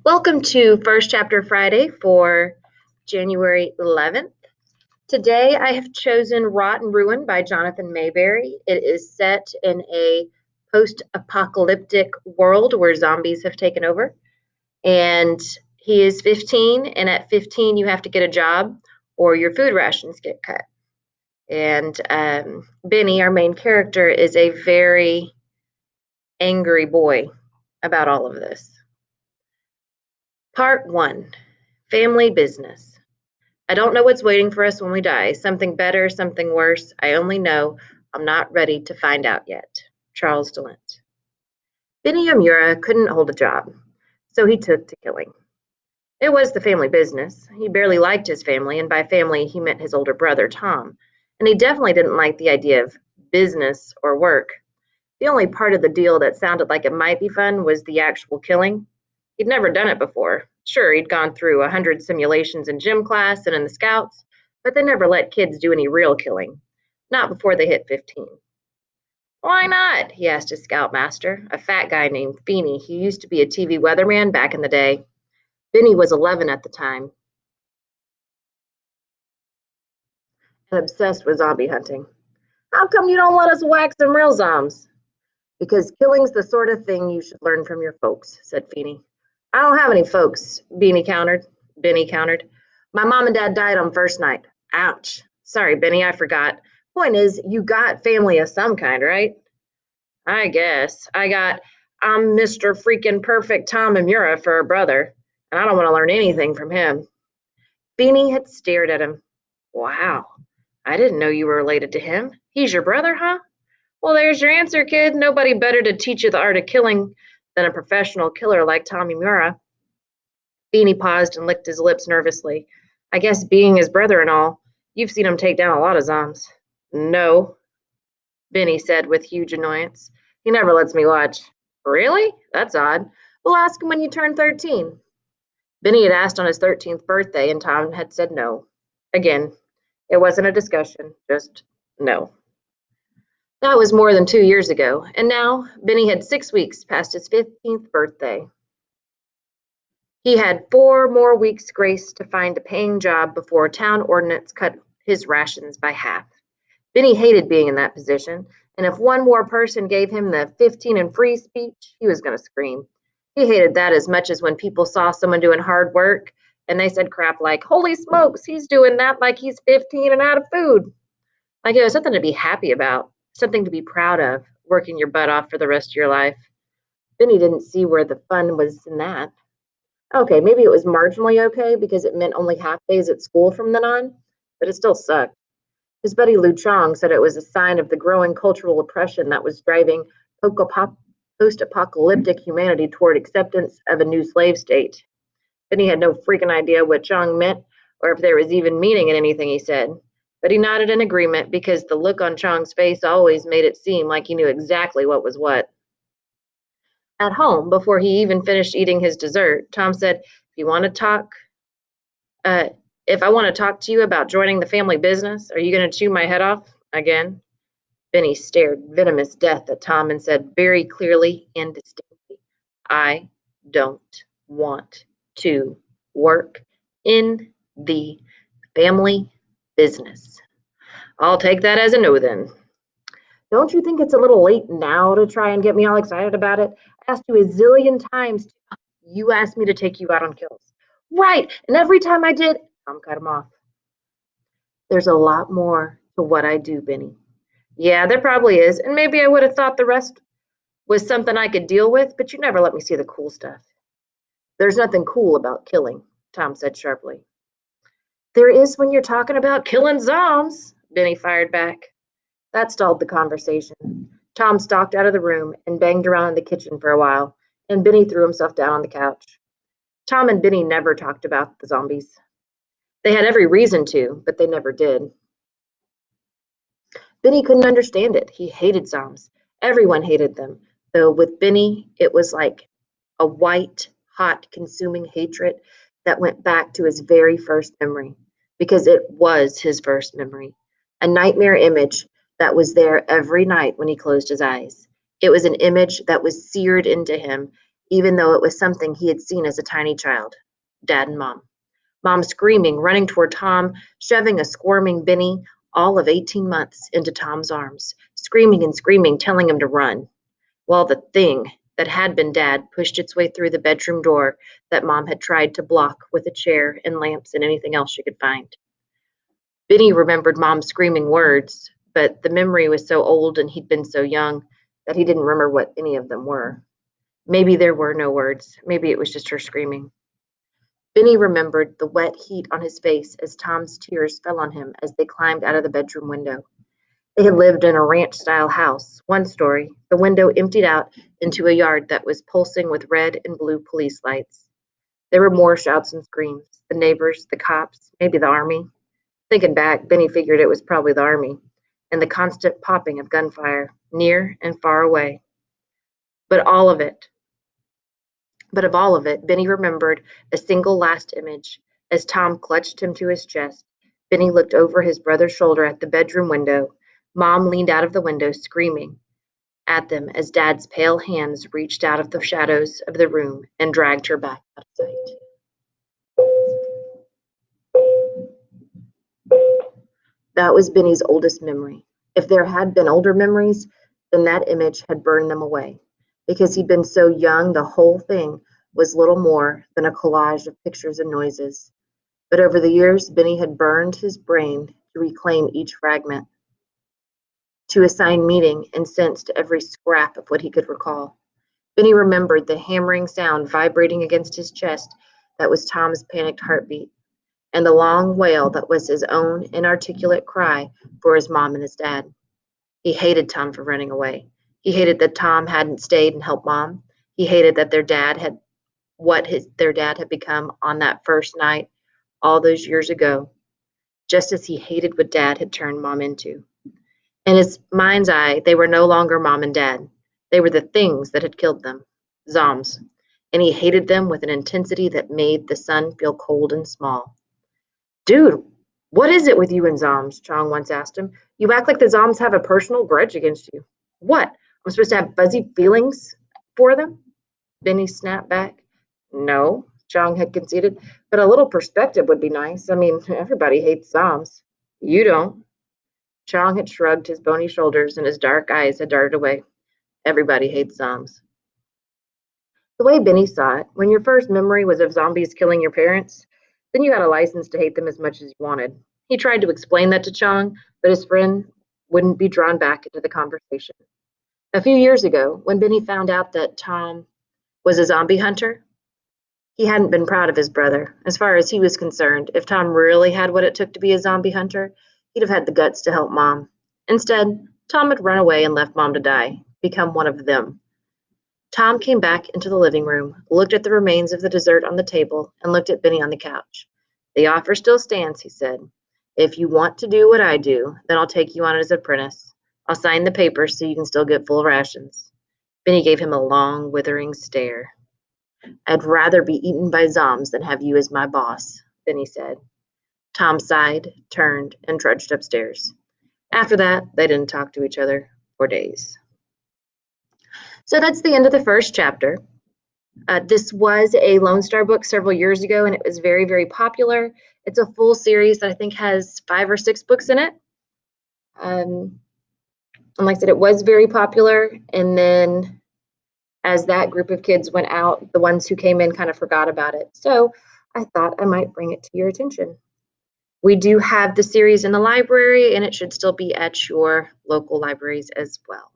Welcome to First Chapter Friday for January 11th. Today I have chosen Rot and Ruin by Jonathan Maberry. It is set in a post-apocalyptic world where zombies have taken over. And he is 15, and at 15 you have to get a job or your food rations get cut. And Benny, our main character, is a very angry boy about all of this. Part 1, Family Business. I don't know what's waiting for us when we die. Something better, something worse. I only know I'm not ready to find out yet. Charles DeLint. Benny Amura couldn't hold a job, so he took to killing. It was the family business. He barely liked his family, and by family he meant his older brother, Tom. And he definitely didn't like the idea of business or work. The only part of the deal that sounded like it might be fun was the actual killing. He'd never done it before. Sure, he'd gone through 100 simulations in gym class and in the scouts, but they never let kids do any real killing. Not before they hit 15. Why not? He asked his scoutmaster, a fat guy named Feeney. He used to be a TV weatherman back in the day. Benny was 11 at the time and obsessed with zombie hunting. How come you don't let us whack some real zombies? Because killing's the sort of thing you should learn from your folks, said Feeney. I don't have any folks, Benny countered. My mom and dad died on first night. Ouch. Sorry, Benny, I forgot. Point is, you got family of some kind, right? I guess. I'm Mr. freaking perfect Tom Amura for a brother, and I don't want to learn anything from him. Benny had stared at him. Wow, I didn't know you were related to him. He's your brother, huh? Well, there's your answer, kid. Nobody better to teach you the art of killing than a professional killer like Tommy Mura. Beanie paused and licked his lips nervously. I guess being his brother and all, you've seen him take down a lot of zombs. No, Benny said with huge annoyance. He never lets me watch. Really? That's odd. We'll ask him when you turn 13. Benny had asked on his 13th birthday, and Tom had said no. Again, it wasn't a discussion, just no. That was more than 2 years ago, and now Benny had 6 weeks past his 15th birthday. He had 4 more weeks' grace to find a paying job before town ordinance cut his rations by half. Benny hated being in that position, and if one more person gave him the 15 and free speech, he was going to scream. He hated that as much as when people saw someone doing hard work and they said crap like, holy smokes, he's doing that like he's 15 and out of food. Like it was something to be happy about. Something to be proud of, working your butt off for the rest of your life. Benny didn't see where the fun was in that. Okay, maybe it was marginally okay because it meant only half days at school from then on, but it still sucked. His buddy Lu Chong said it was a sign of the growing cultural oppression that was driving post-apocalyptic humanity toward acceptance of a new slave state. Benny had no freaking idea what Chong meant or if there was even meaning in anything he said. But he nodded in agreement because the look on Chong's face always made it seem like he knew exactly what was what. At home, before he even finished eating his dessert, Tom said, if I want to talk to you about joining the family business, are you going to chew my head off again? Benny stared venomous death at Tom and said very clearly and distinctly, I don't want to work in the family business. I'll take that as a no then. Don't you think it's a little late now to try and get me all excited about it? I asked you a zillion times. You asked me to take you out on kills. Right, and every time I did, Tom cut him off. There's a lot more to what I do, Benny. Yeah, there probably is, and maybe I would have thought the rest was something I could deal with, but you never let me see the cool stuff. There's nothing cool about killing, Tom said sharply. There is when you're talking about killing zombies, Benny fired back. That stalled the conversation. Tom stalked out of the room and banged around in the kitchen for a while, and Benny threw himself down on the couch. Tom and Benny never talked about the zombies. They had every reason to, but they never did. Benny couldn't understand it. He hated zombies. Everyone hated them, though with Benny, it was like a white, hot, consuming hatred that went back to his very first memory, because it was his first memory, a nightmare image that was there every night when he closed his eyes. It was an image that was seared into him, even though it was something he had seen as a tiny child. Dad and Mom. Mom screaming, running toward Tom, shoving a squirming Benny, all of 18 months, into Tom's arms, screaming and screaming, telling him to run, while the thing that had been Dad pushed its way through the bedroom door that Mom had tried to block with a chair and lamps and anything else she could find. Benny remembered Mom's screaming words, but the memory was so old and he'd been so young that he didn't remember what any of them were. Maybe there were no words. Maybe it was just her screaming. Benny remembered the wet heat on his face as Tom's tears fell on him as they climbed out of the bedroom window. They had lived in a ranch-style house, one story, the window emptied out into a yard that was pulsing with red and blue police lights. There were more shouts and screams. The neighbors, the cops, maybe the army. Thinking back, Benny figured it was probably the army, and the constant popping of gunfire, near and far away. But of all of it, Benny remembered a single last image. As Tom clutched him to his chest, Benny looked over his brother's shoulder at the bedroom window. Mom leaned out of the window, screaming at them as Dad's pale hands reached out of the shadows of the room and dragged her back out of sight. That was Benny's oldest memory. If there had been older memories, then that image had burned them away. Because he'd been so young, the whole thing was little more than a collage of pictures and noises. But over the years, Benny had burned his brain to reclaim each fragment, to assign meaning and sense to every scrap of what he could recall. Benny remembered the hammering sound vibrating against his chest that was Tom's panicked heartbeat, and the long wail that was his own inarticulate cry for his mom and his dad. He hated Tom for running away. He hated that Tom hadn't stayed and helped Mom. He hated that their dad had become on that first night all those years ago, just as he hated what Dad had turned Mom into. In his mind's eye, they were no longer Mom and Dad. They were the things that had killed them, Zoms, and he hated them with an intensity that made the sun feel cold and small. Dude, what is it with you and Zoms? Chong once asked him. You act like the Zoms have a personal grudge against you. What? I'm supposed to have fuzzy feelings for them? Benny snapped back. No, Chong had conceded, but a little perspective would be nice. I mean, everybody hates Zoms. You don't. Chong had shrugged his bony shoulders and his dark eyes had darted away. Everybody hates Zoms. The way Benny saw it, when your first memory was of zombies killing your parents, then you had a license to hate them as much as you wanted. He tried to explain that to Chong, but his friend wouldn't be drawn back into the conversation. A few years ago, when Benny found out that Tom was a zombie hunter, he hadn't been proud of his brother. As far as he was concerned, if Tom really had what it took to be a zombie hunter, he'd have had the guts to help Mom. Instead, Tom had run away and left Mom to die, become one of them. Tom came back into the living room, looked at the remains of the dessert on the table, and looked at Benny on the couch. The offer still stands, he said. If you want to do what I do, then I'll take you on as an apprentice. I'll sign the papers so you can still get full rations. Benny gave him a long, withering stare. I'd rather be eaten by Zoms than have you as my boss, Benny said. Tom sighed, turned, and trudged upstairs. After that, they didn't talk to each other for days. So that's the end of the first chapter. This was a Lone Star book several years ago, and it was very, very popular. It's a full series that I think has 5 or 6 books in it. And like I said, it was very popular. And then as that group of kids went out, the ones who came in kind of forgot about it. So I thought I might bring it to your attention. We do have the series in the library, and it should still be at your local libraries as well.